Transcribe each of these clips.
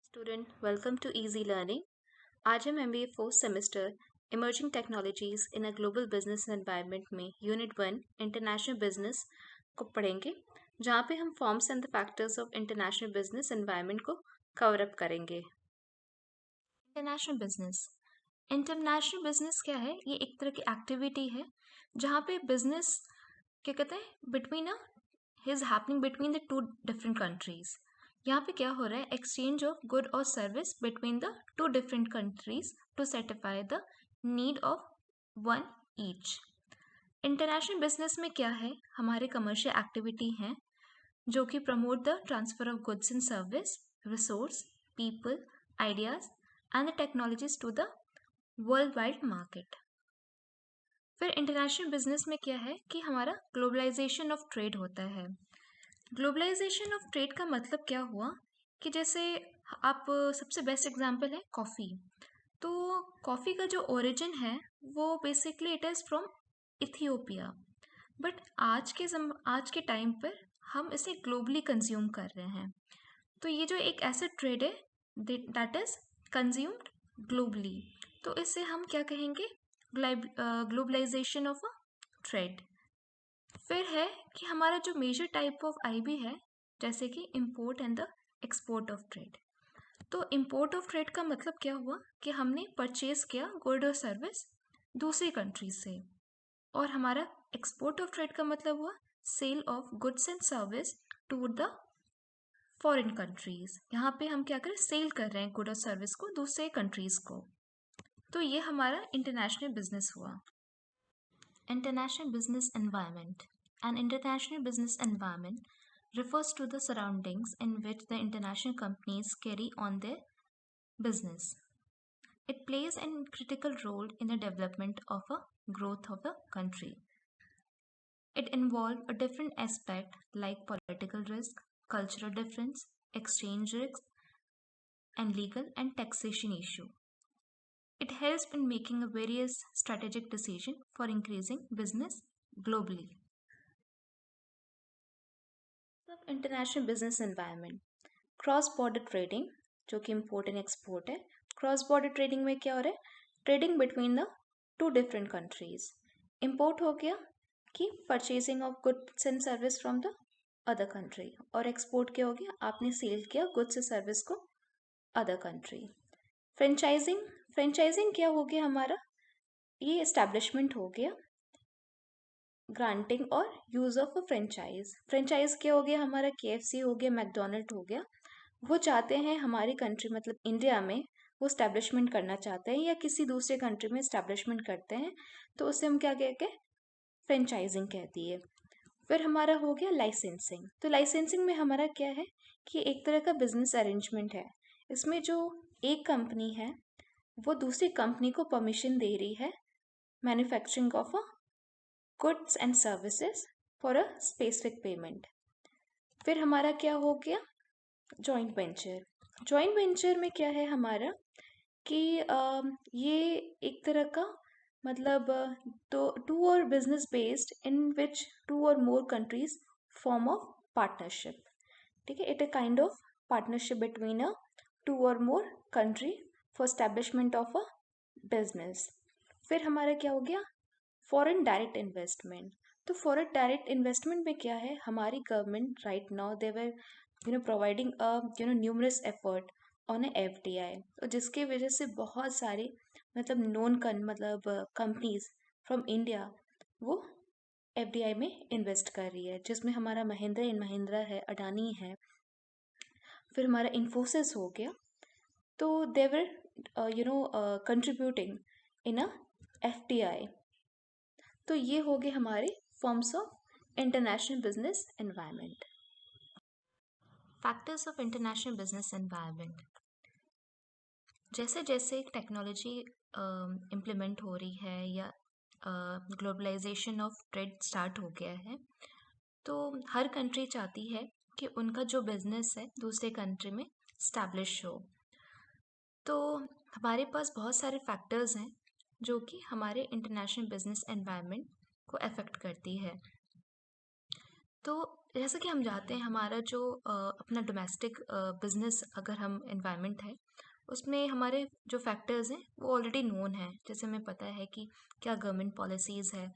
Student welcome to easy learning. आज हम MBA fourth semester emerging technologies in a global business environment में unit 1 international business को पढ़ेंगे, जहाँ पे हम forms and the factors of international business environment को कवर अप करेंगे। इंटरनेशनल बिजनेस क्या है? ये एक तरह की एक्टिविटी है जहाँ पे बिजनेस क्या कहते हैं between is happening between the two different countries. यहाँ पे क्या हो रहा है? एक्सचेंज ऑफ गुड और service between the two different countries to satisfy the need of one each. International business में क्या है? हमारे कमर्शियल एक्टिविटी हैं जो कि promote the transfer of goods and service, resource, people, ideas and the technologies to the world wide market. फिर international business में क्या है कि हमारा ग्लोबलाइजेशन ऑफ ट्रेड होता है। ग्लोबलाइजेशन ऑफ ट्रेड का मतलब क्या हुआ कि जैसे आप सबसे बेस्ट एग्जांपल है कॉफ़ी। तो कॉफ़ी का जो ओरिजिन है वो basically it is from Ethiopia, but आज के टाइम पर हम इसे ग्लोबली कंज्यूम कर रहे हैं। तो ये जो एक ऐसा ट्रेड है दैट इज़ कंज्यूम्ड ग्लोबली, तो इसे हम क्या कहेंगे? Globalisation of a trade. फिर है कि हमारा जो मेजर टाइप ऑफ आईबी है, जैसे कि import and the export of trade. तो इंपोर्ट ऑफ ट्रेड का मतलब क्या हुआ कि हमने परचेज किया गुड और सर्विस दूसरी कंट्री से, और हमारा एक्सपोर्ट ऑफ ट्रेड का मतलब हुआ sale of goods and service to the foreign countries. यहाँ पे हम क्या करें? सेल कर रहे हैं गुड और सर्विस को दूसरे कंट्रीज को। तो ये हमारा इंटरनेशनल बिजनेस हुआ। International business environment. An international business environment refers to the surroundings in which the international companies carry on their business. It plays a critical role in the development of a growth of the country. It involves a different aspect like political risk, cultural difference, exchange risk, and legal and taxation issue. It helps in making a various strategic decision for increasing business globally. International business environment, cross border trading जो कि import and export है। Cross border trading में क्या हो रहा है? Trading between the two different countries. Import हो गया कि purchasing of goods and service from the other country, और एक्सपोर्ट क्या हो गया? आपने सेल किया गुड्स एंड सर्विस को अदर कंट्री। फ्रेंचाइजिंग, फ्रेंचाइजिंग क्या हो गया हमारा? ये एस्टैब्लिशमेंट हो गया, ग्रांटिंग और use of a franchise. Franchise क्या हो गया हमारा? केएफसी हो गया, मैकडोनल्ड हो गया। वो चाहते हैं हमारी कंट्री मतलब इंडिया में वो स्टैब्लिशमेंट करना चाहते हैं या किसी दूसरे कंट्री में स्टैब्लिशमेंट करते हैं, तो उसे हम क्या कहते हैं? फ्रेंचाइजिंग कहती है। फिर हमारा हो गया लाइसेंसिंग। तो लाइसेंसिंग में हमारा क्या है कि एक तरह का बिजनेस अरेंजमेंट है। इसमें जो एक कंपनी है वो दूसरी कंपनी को परमिशन दे रही है manufacturing of a goods and services for a specific payment. फिर हमारा क्या हो गया? Joint venture. जॉइंट वेंचर में क्या है हमारा कि ये एक तरह का मतलब तो two or business based in which two or more countries form of partnership. ठीक है, it a kind of partnership between a two or more country for establishment of a business. फिर हमारा क्या हो गया? Foreign direct investment. तो foreign direct investment में क्या है? हमारी government right now they were providing a numerous effort on a FDI, तो जिसकी वजह से बहुत सारे मतलब मतलब कंपनीज फ्रॉम इंडिया वो FDI में इन्वेस्ट कर रही है, जिसमें हमारा महिंद्रा एंड महिंद्रा है, अडानी है, फिर हमारा इन्फोसिस हो गया। तो दे वर कंट्रीब्यूटिंग इन अ FDI। तो ये हो गए हमारे forms of international business environment. Factors of international business environment. जैसे जैसे टेक्नोलॉजी इम्प्लीमेंट हो रही है या ग्लोबलाइजेशन ऑफ ट्रेड स्टार्ट हो गया है, तो हर कंट्री चाहती है कि उनका जो बिजनेस है दूसरे कंट्री में स्टैब्लिश हो। तो हमारे पास बहुत सारे फैक्टर्स हैं जो कि हमारे इंटरनेशनल बिजनेस एनवायरनमेंट को अफेक्ट करती है। तो जैसा कि हम जानते हैं हमारा जो अपना डोमेस्टिक बिजनेस अगर हम एनवायरनमेंट है उसमें हमारे जो फैक्टर्स हैं वो ऑलरेडी नोन है। जैसे हमें पता है कि क्या गवर्नमेंट पॉलिसीज़ है,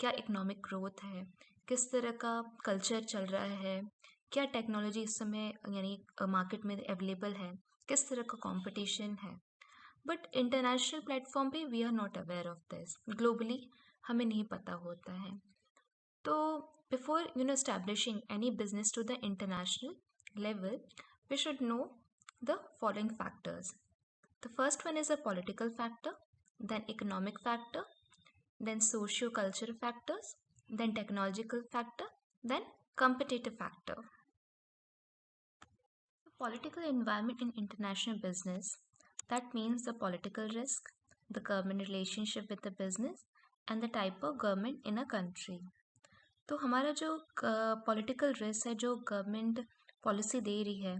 क्या इकोनॉमिक ग्रोथ है, किस तरह का कल्चर चल रहा है, क्या टेक्नोलॉजी इस समय यानी मार्केट में अवेलेबल है, किस तरह का कंपटीशन है। बट इंटरनेशनल प्लेटफॉर्म पे we are not aware of this. Globally हमें नहीं पता होता है। तो before establishing any business to the international level, we should know the following factors. The first one is a political factor, then economic factor, then socio-cultural factors, then technological factor, then competitive factor. Political environment in international business, that means the political risk, the government relationship with the business, and the type of government in a country. तो हमारा जो political risk है जो government policy दे रही है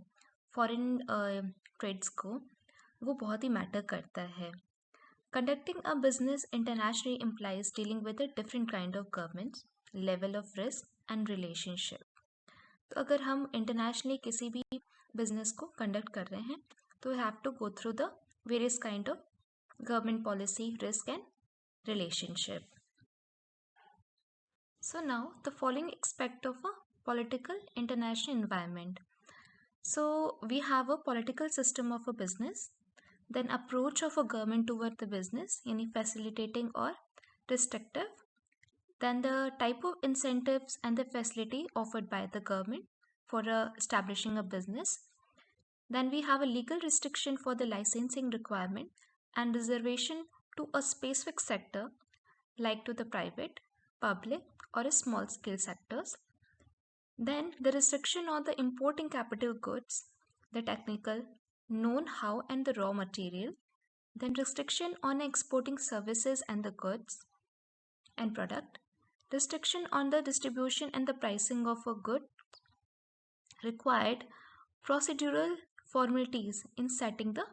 foreign trades को, वो बहुत ही मैटर करता है। Conducting a business internationally implies dealing with a different kind of governments, level of risk and relationship. तो अगर हम इंटरनेशनली किसी भी बिजनेस को कंडक्ट कर रहे हैं तो we have to go through the various kind of government policy, risk and relationship. So now the following aspect of a political international environment. So we have a political system of a business, then approach of a government toward the business, any facilitating or restrictive, then the type of incentives and the facility offered by the government for establishing a business. Then we have a legal restriction for the licensing requirement and reservation to a specific sector like to the private, public or a small scale sectors. Then the restriction on the importing capital goods, the technical, know-how and the raw material. Then restriction on exporting services and the goods and product. Restriction on the distribution and the pricing of a good. Required procedural formalities in setting the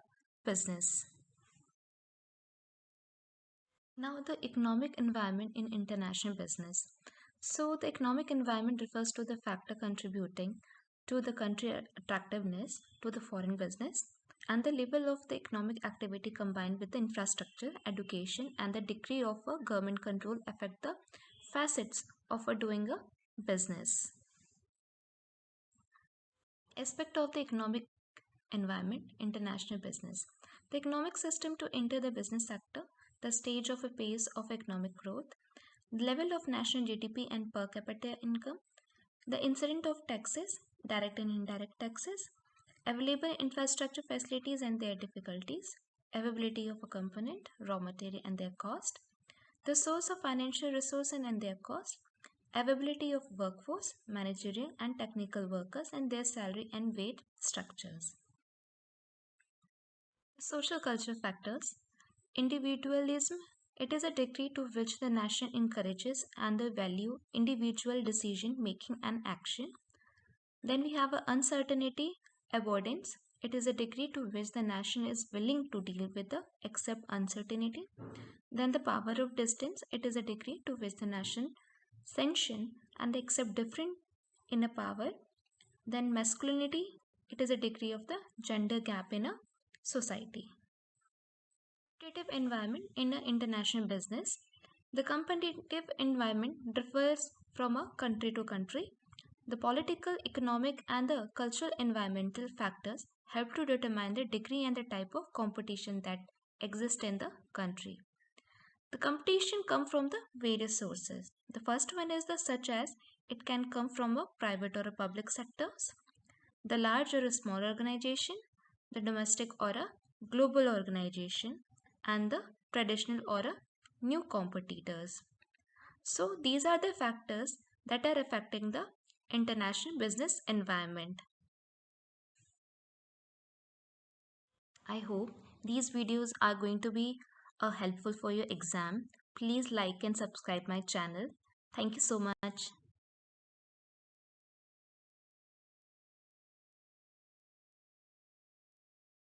business. Now the economic environment in international business. So the economic environment refers to the factor contributing to the country attractiveness to the foreign business and the level of the economic activity combined with the infrastructure, education and the degree of a government control affect the facets of a doing a business. Aspect of the economic environment, international business. The economic system to enter the business sector, the stage of a pace of economic growth, the level of national GDP and per capita income, the incidence of taxes, direct and indirect taxes, available infrastructure facilities and their difficulties, availability of a component, raw material and their cost, the source of financial resources and their cost, availability of workforce, managerial and technical workers and their salary and wage structures. Social cultural factors. Individualism. It is a degree to which the nation encourages and the value individual decision making and action. Then we have uncertainty avoidance. It is a degree to which the nation is willing to deal with the accept uncertainty. Then the power of distance. It is a degree to which the nation sanction and accept different in a power. Then masculinity. It is a degree of the gender gap in a society. Competitive environment in an international business. The competitive environment differs from a country to country. The political, economic, and the cultural environmental factors help to determine the degree and the type of competition that exists in the country. The competition comes from the various sources. The first one is the such as it can come from a private or a public sectors, the large or a small organization, the domestic or a global organization, and the traditional or a new competitors. So these are the factors that are affecting the international business environment. I hope these videos are going to be helpful for your exam. Please like and subscribe my channel. Thank you so much.